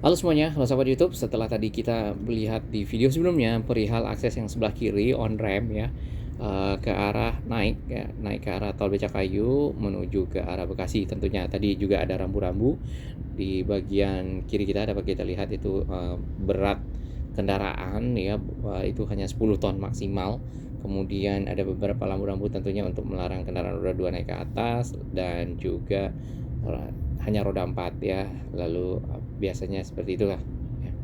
Halo semuanya, halo sahabat YouTube. Setelah tadi kita melihat di video sebelumnya perihal akses yang sebelah kiri on ramp ya, ke arah naik ya, naik ke arah tol Becakayu menuju ke arah Bekasi. Tentunya tadi juga ada rambu-rambu di bagian kiri kita dapat kita lihat itu berat kendaraan ya, itu hanya 10 ton maksimal. Kemudian ada beberapa lampu-lampu tentunya untuk melarang kendaraan roda 2 naik ke atas dan juga hanya roda 4 ya. Lalu biasanya seperti itulah ya.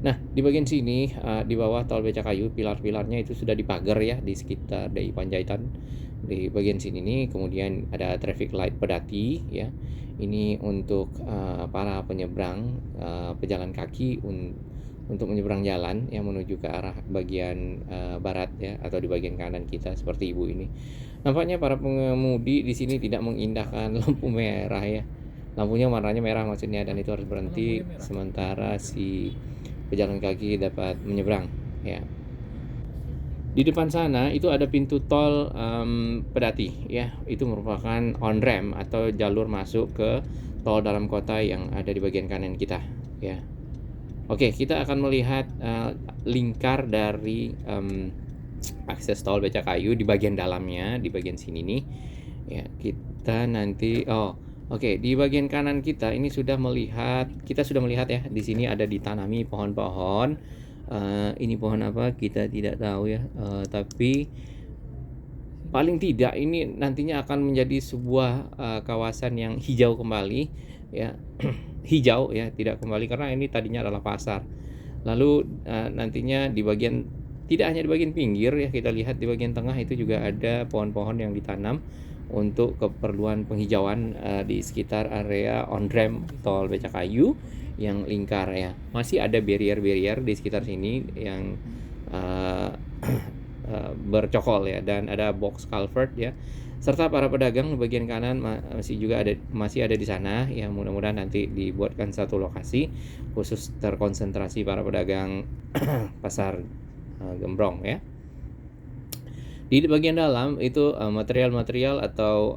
Nah, di bagian sini di bawah tol Becakayu pilar-pilarnya itu sudah dipagar ya di sekitar DI Panjaitan. Di bagian sini nih kemudian ada traffic light pedati ya. Ini untuk para penyeberang pejalan kaki untuk menyeberang jalan yang menuju ke arah bagian barat ya atau di bagian kanan kita seperti ibu ini. Nampaknya para pengemudi di sini tidak mengindahkan lampu merah ya. Lampunya warnanya merah maksudnya dan itu harus berhenti sementara si pejalan kaki dapat menyeberang ya. Di depan sana itu ada pintu tol Pedati ya. Itu merupakan on ramp atau jalur masuk ke tol dalam kota yang ada di bagian kanan kita ya. Oke, kita akan melihat lingkar dari akses tol Becakayu di bagian dalamnya, di bagian sini nih ya. Kita nanti oke, di bagian kanan kita ini sudah melihat ya, di sini ada ditanami pohon-pohon. Ini pohon apa kita tidak tahu ya, tapi paling tidak ini nantinya akan menjadi sebuah kawasan yang hijau kembali ya. Hijau ya, tidak kembali karena ini tadinya adalah pasar. Lalu nantinya di bagian tidak hanya di bagian pinggir ya, kita lihat di bagian tengah itu juga ada pohon-pohon yang ditanam untuk keperluan penghijauan di sekitar area on ramp tol Becakayu yang lingkar ya. Masih ada barrier-barrier di sekitar sini yang bercokol ya, dan ada box culvert ya. Serta para pedagang di bagian kanan masih ada di sana ya. Mudah-mudahan nanti dibuatkan satu lokasi khusus terkonsentrasi para pedagang pasar Gembrong ya. Di bagian dalam itu material-material atau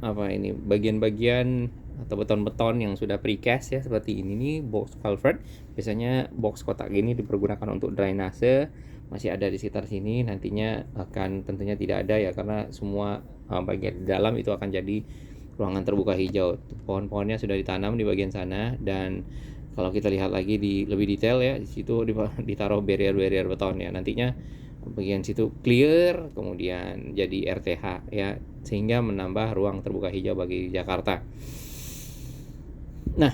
apa ini, bagian-bagian atau beton-beton yang sudah precast ya, seperti ini nih, box culvert. Biasanya box kotak gini dipergunakan untuk drainase, masih ada di sekitar sini. Nantinya akan tentunya tidak ada ya, karena semua bagian di dalam itu akan jadi ruangan terbuka hijau. Pohon-pohonnya sudah ditanam di bagian sana, dan kalau kita lihat lagi di lebih detail ya, di situ ditaruh barrier-barrier beton ya. Nantinya bagian situ clear, kemudian jadi RTH ya, sehingga menambah ruang terbuka hijau bagi Jakarta. Nah,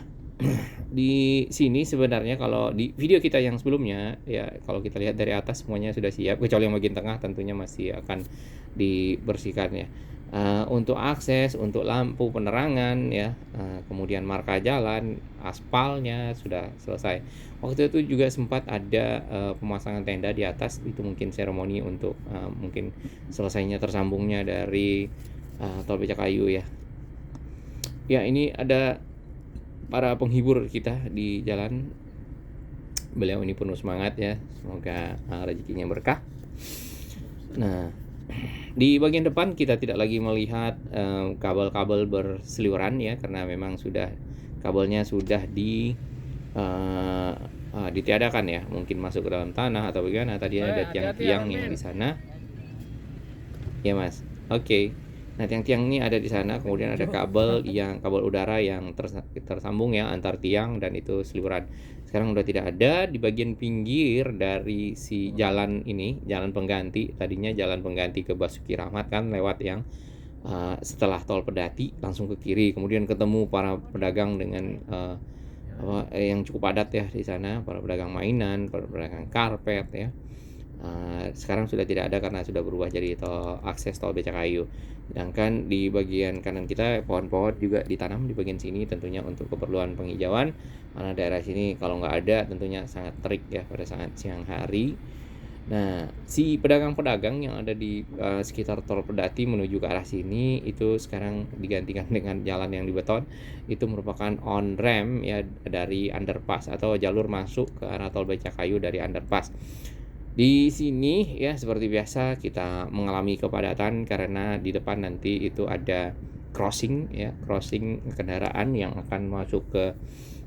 di sini sebenarnya kalau di video kita yang sebelumnya ya, kalau kita lihat dari atas semuanya sudah siap, kecuali yang bagian tengah tentunya masih akan dibersihkan ya. Untuk akses, untuk lampu penerangan ya, kemudian marka jalan, aspalnya sudah selesai. Waktu itu juga sempat ada pemasangan tenda di atas, itu mungkin seremoni untuk mungkin selesainya tersambungnya dari tol Becakayu ya. Ya, ini ada para penghibur kita di jalan. Beliau ini penuh semangat ya, semoga rezekinya berkah. Nah, di bagian depan kita tidak lagi melihat kabel-kabel berseliweran ya, karena memang kabelnya sudah ditiadakan ya, mungkin masuk ke dalam tanah atau bagaimana. Tadi ada tiang-tiang yang di sana ya Mas. Oke. Nah, tiang-tiang ini ada di sana, kemudian ada kabel udara yang tersambung ya antar tiang, dan itu seliweran. Sekarang udah tidak ada. Di bagian pinggir dari si jalan ini, jalan pengganti, tadinya jalan pengganti ke Basuki Rahmat kan, lewat yang setelah tol Pedati langsung ke kiri, kemudian ketemu para pedagang dengan yang cukup padat ya di sana, para pedagang mainan, para pedagang karpet ya. Sekarang sudah tidak ada karena sudah berubah jadi akses tol Becakayu. Sedangkan di bagian kanan kita pohon-pohon juga ditanam di bagian sini, tentunya untuk keperluan penghijauan. Karena daerah sini kalau nggak ada tentunya sangat terik ya pada saat siang hari. Nah, si pedagang-pedagang yang ada di sekitar Tol Pedati menuju ke arah sini itu sekarang digantikan dengan jalan yang dibeton. Itu merupakan on ramp ya dari underpass atau jalur masuk ke arah Tol Becakayu dari underpass. Di sini ya seperti biasa kita mengalami kepadatan karena di depan nanti itu ada crossing ya, crossing kendaraan yang akan masuk ke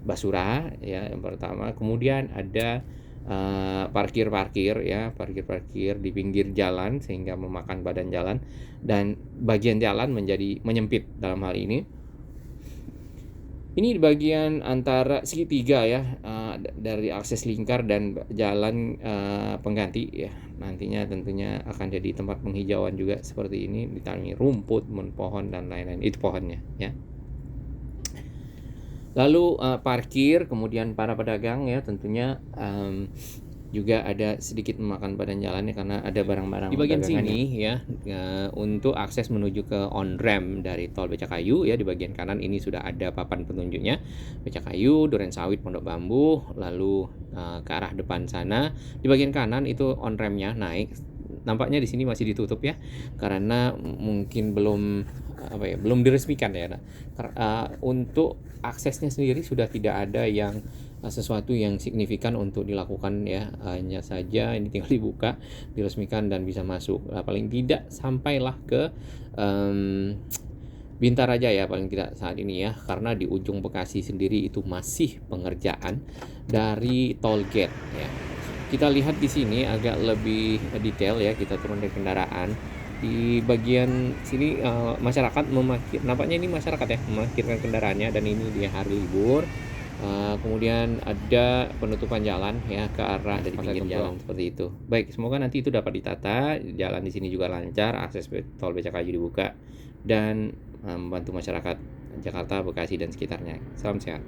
Basura ya yang pertama. Kemudian ada parkir-parkir ya, parkir-parkir di pinggir jalan sehingga memakan badan jalan dan bagian jalan menjadi menyempit dalam hal ini. Ini di bagian antara segitiga ya, dari akses lingkar dan jalan pengganti ya. Nantinya tentunya akan jadi tempat penghijauan juga seperti ini, ditanami rumput, pohon dan lain-lain. Itu pohonnya ya. Lalu parkir, kemudian para pedagang ya tentunya juga ada sedikit memakan badan jalannya karena ada barang-barang Di bagian dagangan sini ya, untuk akses menuju ke on ramp dari Tol Becakayu ya, di bagian kanan ini sudah ada papan petunjuknya, Becakayu, Durensawit, Pondok Bambu, lalu ke arah depan sana. Di bagian kanan itu on ramp-nya naik. Nampaknya di sini masih ditutup ya, karena mungkin belum belum diresmikan ya. Nah, untuk aksesnya sendiri sudah tidak ada yang sesuatu yang signifikan untuk dilakukan ya, hanya saja ini tinggal dibuka, diresmikan dan bisa masuk. Paling tidak sampailah ke Bintaraja ya paling tidak saat ini ya, karena di ujung Bekasi sendiri itu masih pengerjaan dari toll gate ya. Kita lihat di sini agak lebih detail ya, kita turun dari kendaraan. Di bagian sini masyarakat nampaknya ini masyarakat ya memarkirkan kendaraannya dan ini di hari libur. Kemudian ada penutupan jalan ya ke arah dari pinggir jalan seperti itu. Baik, semoga nanti itu dapat ditata, jalan di sini juga lancar, akses tol Becakayu dibuka dan membantu masyarakat Jakarta, Bekasi dan sekitarnya. Salam sehat.